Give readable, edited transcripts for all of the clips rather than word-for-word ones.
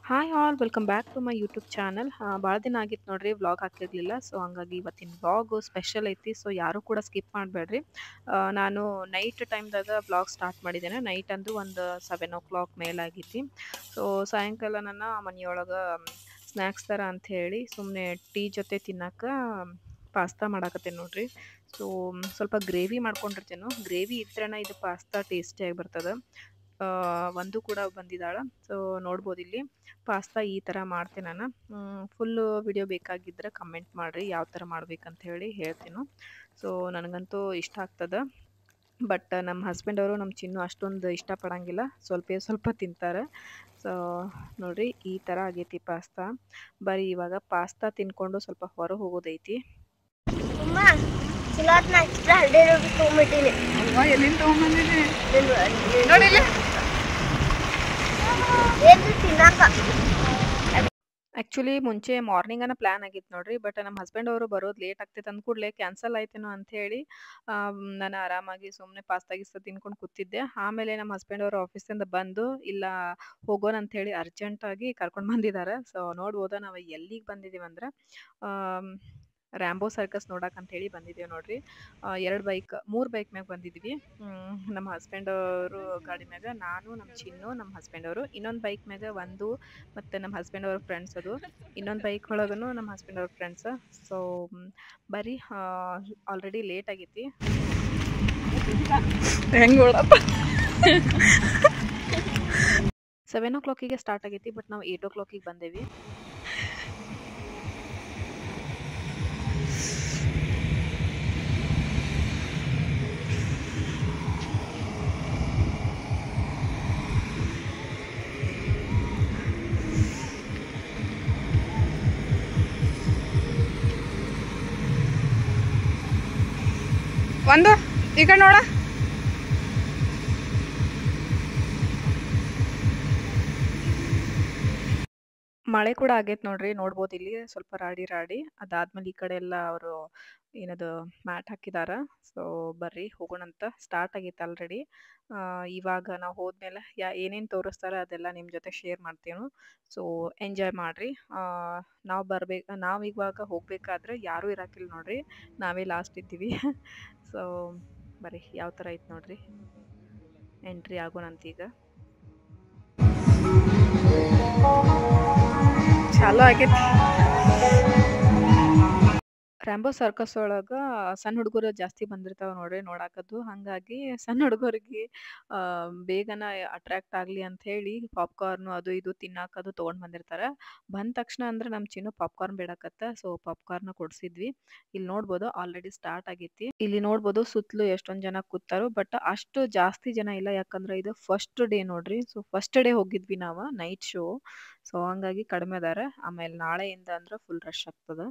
Hi all welcome back to my YouTube channel. ಭಾಳ ದಿನ ಆಗಿತ್ತು ನೋಡ್ರಿ ವ್ಲಾಗ್ ಹಾಕಿರಲಿಲ್ಲ. ಸೊ ಹಂಗಾಗಿ ಇವತ್ತಿನ ವ್ಲಾಗು ಸ್ಪೆಷಲ್ ಐತಿ. ಸೊ ಯಾರೂ ಕೂಡ ಸ್ಕಿಪ್ ಮಾಡಬೇಡ್ರಿ. ನಾನು ನೈಟ್ ಟೈಮ್ದಾಗ ವ್ಲಾಗ್ ಸ್ಟಾರ್ಟ್ ಮಾಡಿದ್ದೇನೆ. ನೈಟ್ ಅಂದು ಒಂದು 7 o'clock ಮೇಲಾಗೈತಿ. ಸೊ ಸಾಯಂಕಾಲ ನನ್ನ ಮನೆಯೊಳಗೆ ಸ್ನ್ಯಾಕ್ಸ್ ಥರ ಅಂಥೇಳಿ ಸುಮ್ಮನೆ ಟೀ ಜೊತೆ ತಿನ್ನಕ್ಕೆ ಪಾಸ್ತಾ ಮಾಡಾಕತ್ತೇನೆ ನೋಡ್ರಿ. ಸೊ ಸ್ವಲ್ಪ ಗ್ರೇವಿ ಮಾಡ್ಕೊಂಡಿರ್ತೇನೆ. ಗ್ರೇವಿ ಇದ್ರೇ ಇದು ಪಾಸ್ತಾ ಟೇಸ್ಟಿಯಾಗಿ ಬರ್ತದೆ. ಒಂದು ಕೂಡ ಬಂದಿದ್ದಾಳೆ. ಸೊ ನೋಡ್ಬೋದು ಇಲ್ಲಿ ಪಾಸ್ತಾ ಈ ಥರ ಮಾಡ್ತೇನೆ ನಾನು. ಫುಲ್ಲು ವಿಡಿಯೋ ಬೇಕಾಗಿದ್ದರೆ ಕಮೆಂಟ್ ಮಾಡಿರಿ ಯಾವ ಥರ ಮಾಡ್ಬೇಕಂತ ಹೇಳಿ ಹೇಳ್ತೀನಿ. ಸೊ ನನಗಂತೂ ಇಷ್ಟ ಆಗ್ತದೆ. ಬಟ್ ನಮ್ಮ ಹಸ್ಬೆಂಡ್ ಅವರು ನಮ್ಮ ಚಿನ್ನು ಅಷ್ಟೊಂದು ಇಷ್ಟಪಡಂಗಿಲ್ಲ, ಸ್ವಲ್ಪ ತಿಂತಾರೆ. ಸೊ ನೋಡ್ರಿ ಈ ಥರ ಆಗೈತಿ ಪಾಸ್ತಾ. ಬರೀ ಇವಾಗ ಪಾಸ್ತಾ ತಿನ್ಕೊಂಡು ಸ್ವಲ್ಪ ಹೊರ ಹೋಗೋದೈತಿ. ಆ್ಯಕ್ಚುಲಿ ಮುಂಚೆ ಮಾರ್ನಿಂಗನ ಪ್ಲ್ಯಾನ್ ಆಗಿತ್ತು ನೋಡ್ರಿ. ಬಟ್ ನಮ್ಮ ಹಸ್ಬೆಂಡ್ ಅವರು ಬರೋದು ಲೇಟ್ ಆಗ್ತೈತೆ ಅಂದ ಕೂಡಲೇ ಕ್ಯಾನ್ಸಲ್ ಆಯ್ತೇನೋ ಅಂಥೇಳಿ ನಾನು ಆರಾಮಾಗಿ ಸುಮ್ಮನೆ ಪಾಸ್ತಾ ಗಿಸ್ತಾ ತಿನ್ಕೊಂಡು ಕೂತಿದ್ದೆ. ಆಮೇಲೆ ನಮ್ಮ ಹಸ್ಬೆಂಡ್ ಅವರು ಆಫೀಸಿಂದ ಬಂದು ಇಲ್ಲ ಹೋಗೋಣ ಅಂಥೇಳಿ ಅರ್ಜೆಂಟಾಗಿ ಕರ್ಕೊಂಡು ಬಂದಿದ್ದಾರೆ. ಸೊ ನೋಡ್ಬೋದಾ ನಾವು ಎಲ್ಲಿಗೆ ಬಂದಿದ್ದೀವಿ ಅಂದ್ರೆ ರ್ಯಾಂಬೋ ಸರ್ಕಸ್ ನೋಡಕ್ಕಂಥೇಳಿ ಬಂದಿದ್ದೀವಿ ನೋಡ್ರಿ. 3 ಬೈಕ್ ಮ್ಯಾಗ ಬಂದಿದ್ವಿ. ನಮ್ಮ ಹಸ್ಬೆಂಡ್ ಅವರು ಗಾಡಿ ಮ್ಯಾಗ, ನಾನು, ನಮ್ಮ ಚಿನ್ನು, ನಮ್ಮ ಹಸ್ಬೆಂಡ್ ಅವರು. ಇನ್ನೊಂದು ಬೈಕ್ ಮ್ಯಾಗ ಒಂದು ಮತ್ತು ನಮ್ಮ ಹಸ್ಬೆಂಡ್ ಅವ್ರ ಫ್ರೆಂಡ್ಸ್ ಅದು. ಇನ್ನೊಂದು ಬೈಕ್ ಒಳಗೂ ನಮ್ಮ ಹಸ್ಬೆಂಡ್ ಅವ್ರ ಫ್ರೆಂಡ್ಸ್. ಸೊ ಬರೀ ಆಲ್ರೆಡಿ ಲೇಟ್ ಆಗೈತಿ. ಹೆಂಗೆ 7 o'clock ಸ್ಟಾರ್ಟ್ ಆಗೈತಿ. ಬಟ್ ನಾವು 8 o'clock ಬಂದೇವಿ. ಒಂದು ಈಗ ನೋಡ ಮಳೆ ಕೂಡ ಆಗೈತೆ ನೋಡ್ರಿ. ನೋಡ್ಬೋದು ಇಲ್ಲಿ ಸ್ವಲ್ಪ ರಾಡಿ. ಅದಾದ್ಮೇಲೆ ಈ ಕಡೆ ಎಲ್ಲ ಅವರು ಏನದು ಮ್ಯಾಟ್ ಹಾಕಿದಾರ. ಸೊ ಬರ್ರಿ ಹೋಗೋಣಂತ. ಸ್ಟಾರ್ಟ್ ಆಗೈತೆ ಆಲ್ರೆಡಿ. ಇವಾಗ ನಾವು ಹೋದ್ಮೇಲೆ ಏನೇನು ತೋರಿಸ್ತಾರೆ ಅದೆಲ್ಲ ನಿಮ್ಮ ಜೊತೆ ಶೇರ್ ಮಾಡ್ತೀವಿ. ಸೊ ಎಂಜಾಯ್ ಮಾಡಿರಿ. ನಾವು ಇವಾಗ ಹೋಗ್ಬೇಕಾದ್ರೆ ಯಾರೂ ಇರಾಕಿಲ್ಲ ನೋಡ್ರಿ, ನಾವೇ ಲಾಸ್ಟ್ ಇದ್ದೀವಿ. ಸೊ ಬರ್ರಿ ಯಾವ ಥರ ಐತೆ ನೋಡ್ರಿ. ಎಂಟ್ರಿ ಆಗೋಣಂತ ಈಗ. ಚಾಲು ಆಗೈತಿ. ರ್ಯಾಂಬೋ ಸರ್ಕಸ್ ಒಳಗೆ ಸಣ್ಣ ಹುಡುಗರು ಜಾಸ್ತಿ ಬಂದಿರ್ತಾವೆ ನೋಡ್ರಿ ನೋಡಾಕದ್ದು. ಹಾಗಾಗಿ ಸಣ್ಣ ಹುಡುಗರಿಗೆ ಬೇಗನ ಅಟ್ರಾಕ್ಟ್ ಆಗಲಿ ಅಂಥೇಳಿ ಪಾಪ್ಕಾರ್ನು ಅದು ಇದು ತಿನ್ನಾಕದು ತೊಗೊಂಡು ಬಂದಿರ್ತಾರೆ. ಬಂದ ತಕ್ಷಣ ಅಂದ್ರೆ ನಮ್ಮ ಚಿನ್ನು ಪಾಪ್ಕಾರ್ನ್ ಬೇಡಕತ್ತ. ಸೊ ಪಾಪ್ಕಾರ್ನ್ ಕೊಡಿಸಿದ್ವಿ. ಇಲ್ಲಿ ನೋಡ್ಬೋದು ಆಲ್ರೆಡಿ ಸ್ಟಾರ್ಟ್ ಆಗೈತಿ. ಇಲ್ಲಿ ನೋಡ್ಬೋದು ಸುತ್ತಲೂ ಎಷ್ಟೊಂದು ಜನ ಕೂತಾರು. ಬಟ್ ಅಷ್ಟು ಜಾಸ್ತಿ ಜನ ಇಲ್ಲ, ಯಾಕಂದ್ರೆ ಇದು ಫಸ್ಟ್ ಡೇ ನೋಡ್ರಿ. ಸೊ ಫಸ್ಟ್ ಡೇ ಹೋಗಿದ್ವಿ ನಾವು ನೈಟ್ ಶೋ. ಸೊ ಹಂಗಾಗಿ ಕಡಿಮೆ ಅದಾರ. ಆಮೇಲೆ ನಾಳೆಯಿಂದ ಅಂದ್ರೆ ಫುಲ್ ರಶ್ ಆಗ್ತದೆ.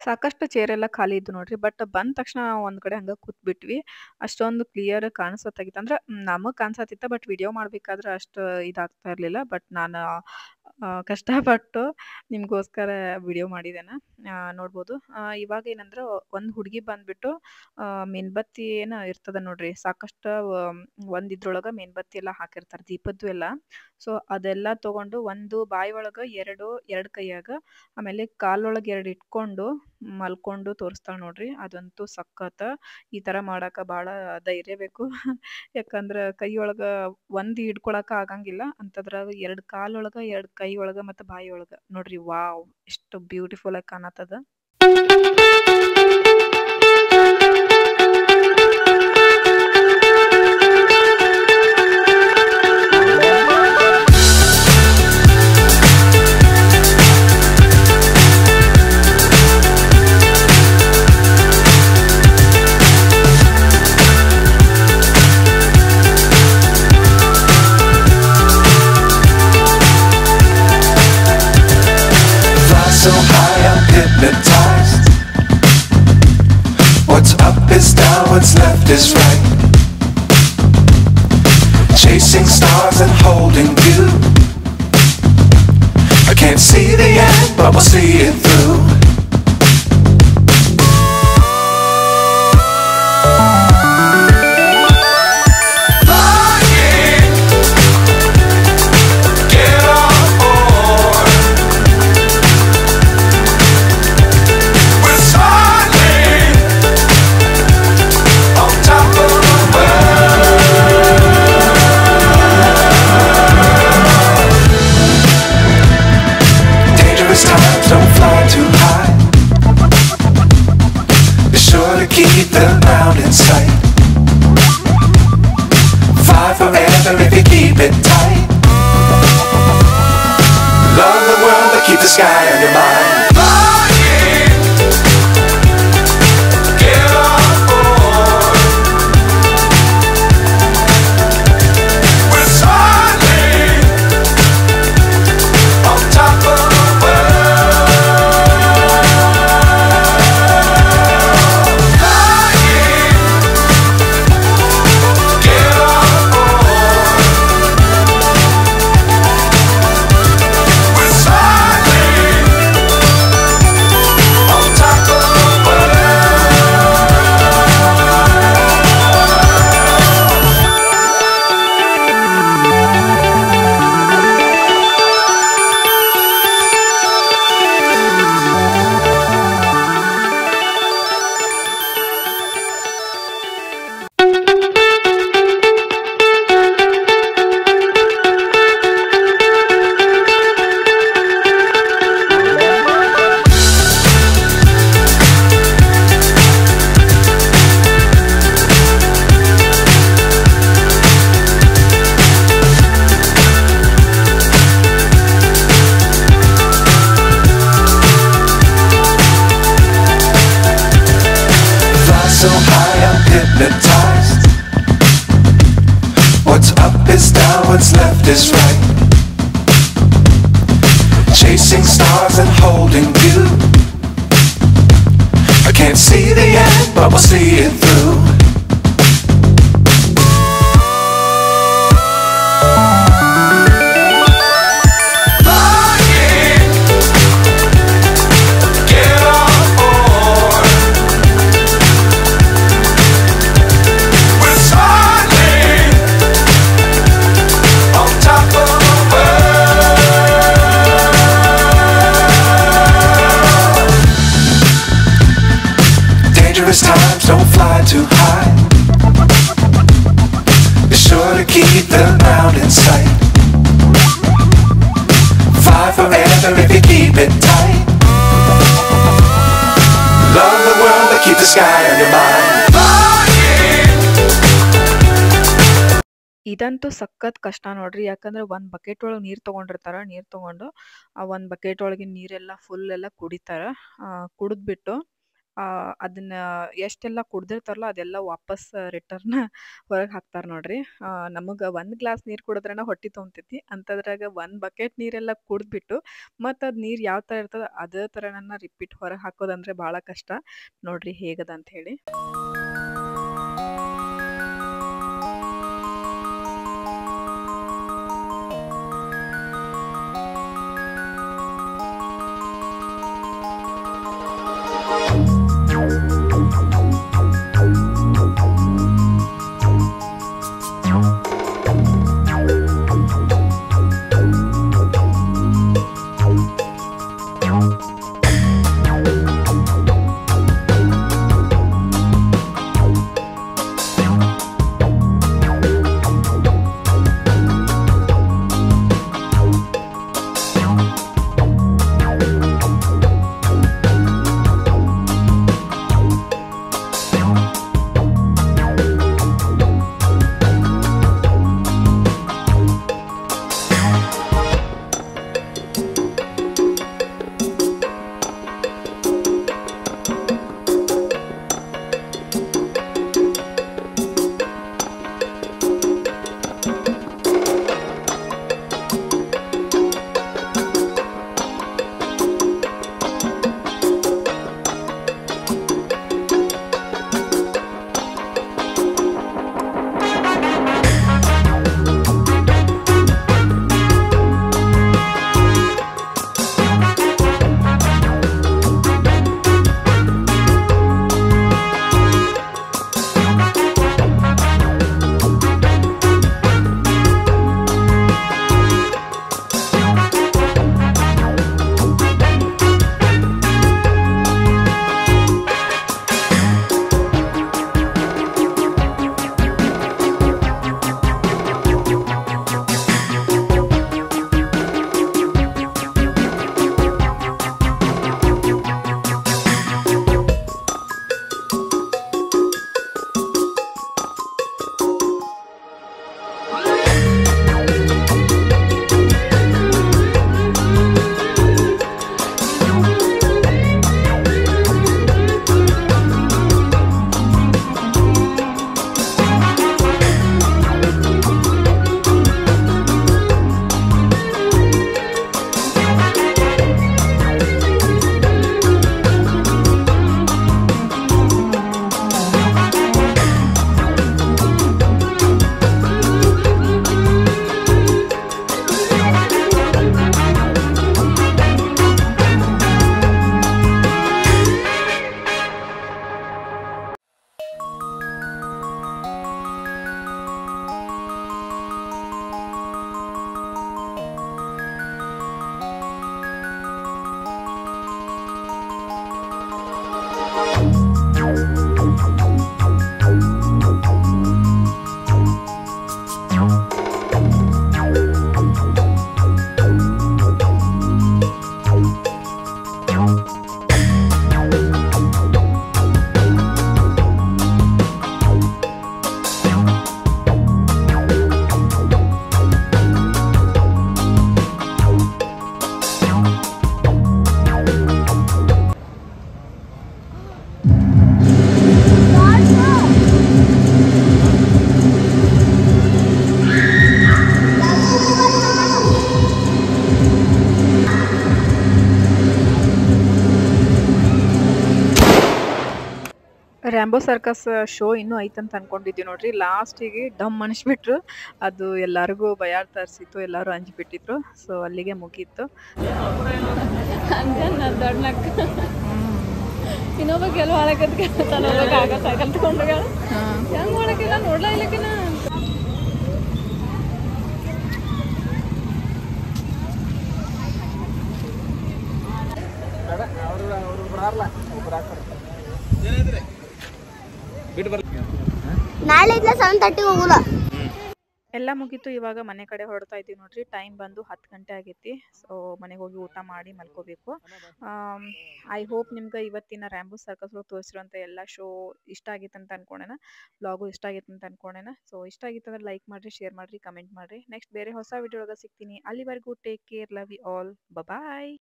ಸಾಕಷ್ಟು ಚೇರ್ ಎಲ್ಲ ಖಾಲಿ ಇದ್ದು ನೋಡ್ರಿ. ಬಟ್ ಬಂದ ತಕ್ಷಣ ಒಂದ್ ಕಡೆ ಹಂಗ ಕೂತ್ಬಿಟ್ವಿ. ಅಷ್ಟೊಂದು ಕ್ಲಿಯರ್ ಕಾಣಿಸತ್ತಾಗಿತ್ತು ಅಂದ್ರೆ ನಮಗ್ ಕಾಣಿಸತ್ತಿತ್ತ. ಬಟ್ ವಿಡಿಯೋ ಮಾಡ್ಬೇಕಾದ್ರೆ ಅಷ್ಟು ಇದಾಗ್ತಾ ಇರ್ಲಿಲ್ಲ. ಬಟ್ ನಾನು ಕಷ್ಟಪಟ್ಟು ನಿಮ್ಗೋಸ್ಕರ ವಿಡಿಯೋ ಮಾಡಿದ್ದೇನೆ. ನೋಡ್ಬೋದು. ಇವಾಗ ಏನಂದ್ರೆ ಒಂದು ಹುಡುಗಿ ಬಂದ್ಬಿಟ್ಟು ಮೇನ್ಬತ್ತಿ ಏನೋ ಇರ್ತದ ನೋಡ್ರಿ. ಸಾಕಷ್ಟು ಇದ್ರೊಳಗ ಮೇನ್ಬತ್ತಿ ಎಲ್ಲ ಹಾಕಿರ್ತಾರೆ, ದೀಪದ್ದು ಎಲ್ಲ. ಸೊ ಅದೆಲ್ಲ ತಗೊಂಡು ಒಂದು ಬಾಯಿ ಒಳಗ ಎರಡು ಕೈಯಾಗ, ಆಮೇಲೆ ಕಾಲೊಳಗೆ 2 ಇಟ್ಕೊಂಡು ಮಲ್ಕೊಂಡು ತೋರಿಸ್ತಾಳ ನೋಡ್ರಿ. ಅದಂತೂ ಸಖತ್. ಈ ತರ ಮಾಡಾಕ ಬಾಳ ಧೈರ್ಯ ಬೇಕು. ಯಾಕಂದ್ರ ಕೈ ಒಳಗ ಒಂದ್ ಹಿಡ್ಕೊಳಕ ಆಗಂಗಿಲ್ಲ ಅಂತದ್ರಾಗ 2 ಕಾಲೊಳಗ 2 ಕೈ ಒಳಗ ಮತ್ತೆ ಬಾಯಿ ಒಳಗ ನೋಡ್ರಿ. ವಾವ್, ಎಷ್ಟು ಬ್ಯೂಟಿಫುಲ್ ಆಗಿ ಕಾಣತ್ತದ. so high I'm hypnotized. What's up is down, what's left is right. Chasing stars and holding you. I can't see the end, but we'll see it through. Keep the ground in sight. Fly forever if you keep it tight. Love the world but keep the sky on your mind. Flying, get on board. We're soaring on top of the so high I'm hypnotized. What's up is down, what's left is right. Chasing stars and holding you. I can't see the end, but we'll see it through. Dangerous times, don't fly too high. Be sure to keep the ground in sight. Fly forever if you keep it tight. Love the world but keep the sky on your mind. ಇದಂತೂ ಸಖತ್ ಕಷ್ಟ ನೋಡ್ರಿ. ಯಾಕಂದ್ರೆ ಒಂದ್ bucket ಒಳಗೆ ನೀರ್ ತಗೊಂಡಿರ್ತಾರ. ನೀರ್ ತಗೊಂಡು ಆ ಒಂದ್ ಬಕೆಟ್ ಒಳಗೆ ನೀರೆಲ್ಲ ಫುಲ್ ಎಲ್ಲ ಕುಡಿತಾರ. ಕುಡಿದ್ಬಿಟ್ಟು ಅದನ್ನ ಎಷ್ಟೆಲ್ಲ ಕುಡ್ದಿರ್ತಾರಲ್ಲ ಅದೆಲ್ಲ ವಾಪಸ್ ರಿಟರ್ನ್ ಹೊರಗೆ ಹಾಕ್ತಾರ ನೋಡ್ರಿ. ನಮಗ ಒಂದ್ ಗ್ಲಾಸ್ ನೀರ್ ಕುಡಿದ್ರನ ಹೊಟ್ಟಿ ತೊಂತೈತಿ. ಅಂತದ್ರಾಗ ಒಂದ್ ಬಕೆಟ್ ನೀರೆಲ್ಲ ಕುಡ್ದ್ಬಿಟ್ಟು ಮತ್ತ ಅದ್ ನೀರ್ ಯಾವ ತರ ಇರ್ತದ ಅದೇ ತರನ ರಿಪೀಟ್ ಹೊರಗೆ ಹಾಕೋದಂದ್ರೆ ಬಹಳ ಕಷ್ಟ. ನೋಡ್ರಿ ಹೇಗದ ಅಂತ ಹೇಳಿ. ರ್ಯಾಂಬೋ ಸರ್ಕಸ್ ಶೋ ಇನ್ನೂ ಐತಂತ ಅನ್ಕೊಂಡಿದ್ವಿ ನೋಡ್ರಿ. ಲಾಸ್ಟಿಗೆ ಡಮ್ ಅನಿಸ್ಬಿಟ್ರು. ಅದು ಎಲ್ಲರಿಗೂ ಭಯ ತರಿಸಿತ್ತು, ಎಲ್ಲರೂ ಅಂಜಿಬಿಟ್ಟಿದ್ರು. ಸೊ ಅಲ್ಲಿಗೆ ಮುಗೀತು. ಇನ್ನೊಬ್ಬ ಕೆಲವು ಹಾಳಕತ್ಗೆ ತನ್ನೊಬ್ಬ ಆಗ ಕಲ್ತ್ಕೊಂಡ್ಗಳ ಹೆಂಗ್ ಮಾಡಕ್ಕಿಲ್ಲ ನೋಡ್ಲಾ ಇಲ್ಲಕಿನ ನಾಳೆ 7:30 ಹೋಗುಲ್ಲ. ಎಲ್ಲ ಮುಗೀತು. ಇವಾಗ ಮನೆ ಕಡೆ ಹೊರಡ್ತಾ ಇದ್ದೀವಿ ನೋಡ್ರಿ. ಟೈಮ್ ಬಂದು 10 ಗಂಟೆ ಆಗೈತಿ. ಸೊ ಮನೆಗೆ ಹೋಗಿ ಊಟ ಮಾಡಿ ಮಲ್ಕೋಬೇಕು. ಐ ಹೋಪ್ ನಿಮ್ಗೆ ಇವತ್ತಿನ ರ್ಯಾಂಬೋ ಸರ್ಕಸ್ ತೋರಿಸಿರುವಂಥ ಎಲ್ಲ ಶೋ ಇಷ್ಟ ಆಗಿತ್ತು ಅಂತ ಅನ್ಕೊಂಡೇನ. ಬ್ಲಾಗು ಇಷ್ಟ ಆಗಿತ್ತು ಅಂತ ಅನ್ಕೊಂಡೇನ. ಸೊ ಇಷ್ಟ ಆಗಿತ್ತು ಅಂದ್ರೆ ಲೈಕ್ ಮಾಡಿರಿ, ಶೇರ್ ಮಾಡಿರಿ, ಕಮೆಂಟ್ ಮಾಡಿರಿ. ನೆಕ್ಸ್ಟ್ ಬೇರೆ ಹೊಸ ವಿಡಿಯೋ ಒಳಗೆ ಸಿಗ್ತೀನಿ. ಅಲ್ಲಿವರೆಗೂ take care, love you all, bye.